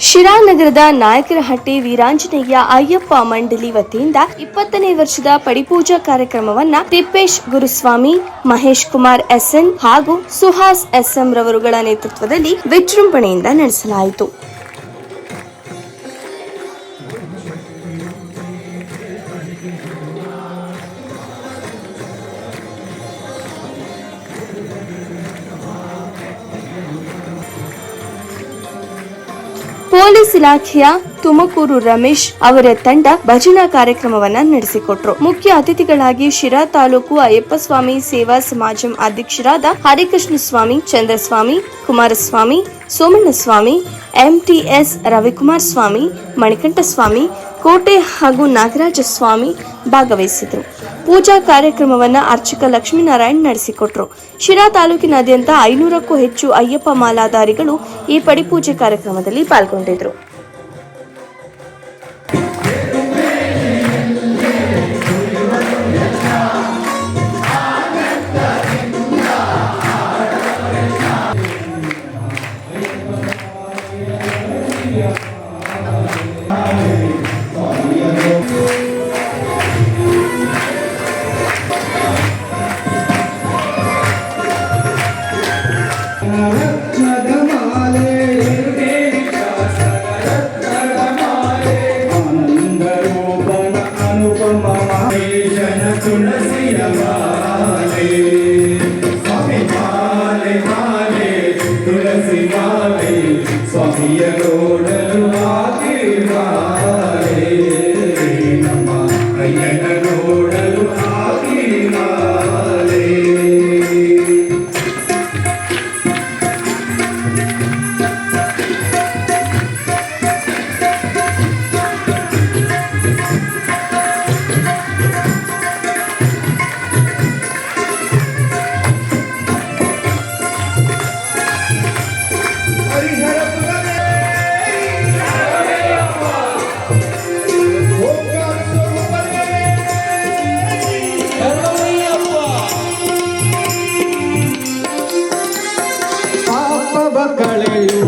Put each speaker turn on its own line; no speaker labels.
ಶಿರಾ ನಗರದ ನಾಯಕನಹಟ್ಟಿ ವೀರಾಂಜನೇಯ ಅಯ್ಯಪ್ಪ ಮಂಡಳಿ ವತಿಯಿಂದ 20ನೇ ವರ್ಷದ ಪಡಿಪೂಜಾ ಕಾರ್ಯಕ್ರಮವನ್ನ ತಿಪ್ಪೇಶ್ ಗುರುಸ್ವಾಮಿ, ಮಹೇಶ್ ಕುಮಾರ್ ಎಸ್ಎನ್ ಹಾಗೂ ಸುಹಾಸ್ ಎಸ್ಎಂ ರವರುಗಳ ನೇತೃತ್ವದಲ್ಲಿ ವಿಜೃಂಭಣೆಯಿಂದ ನಡೆಸಲಾಯಿತು. ಪೊಲೀಸ್ ಇಲಾಖೆಯ ತುಮಕೂರು ರಮೇಶ್ ಅವರ ತಂಡ ಭಜನಾ ಕಾರ್ಯಕ್ರಮವನ್ನ ನಡೆಸಿಕೊಟ್ರು. ಮುಖ್ಯ ಅತಿಥಿಗಳಾಗಿ ಶಿರಾ ತಾಲೂಕು ಅಯ್ಯಪ್ಪ ಸ್ವಾಮಿ ಸೇವಾ ಸಮಾಜಂ ಅಧ್ಯಕ್ಷರಾದ ಹರಿಕೃಷ್ಣ ಸ್ವಾಮಿ, ಚಂದ್ರಸ್ವಾಮಿ, ಕುಮಾರಸ್ವಾಮಿ, ಸೋಮಣ್ಣಸ್ವಾಮಿ, ಎಂಟಿಎಸ್ ರವಿಕುಮಾರ್ ಸ್ವಾಮಿ, ಮಣಿಕಂಠ ಸ್ವಾಮಿ, ಕೋಟೆ ಹಾಗೂ ನಾಗರಾಜ ಸ್ವಾಮಿ ಭಾಗವಹಿಸಿದ್ರು. ಪೂಜಾ ಕಾರ್ಯಕ್ರಮವನ್ನ ಅರ್ಚಕ ಲಕ್ಷ್ಮೀನಾರಾಯಣ್ ನಡೆಸಿಕೊಟ್ರು. ಶಿರಾ ತಾಲೂಕಿನಾದ್ಯಂತ 500ಕ್ಕೂ ಹೆಚ್ಚು ಅಯ್ಯಪ್ಪ ಮಾಲಾಧಾರಿಗಳು ಈ ಪಡಿಪೂಜೆ ಕಾರ್ಯಕ್ರಮದಲ್ಲಿ ಪಾಲ್ಗೊಂಡಿದ್ರು.
ಕಳೆಯು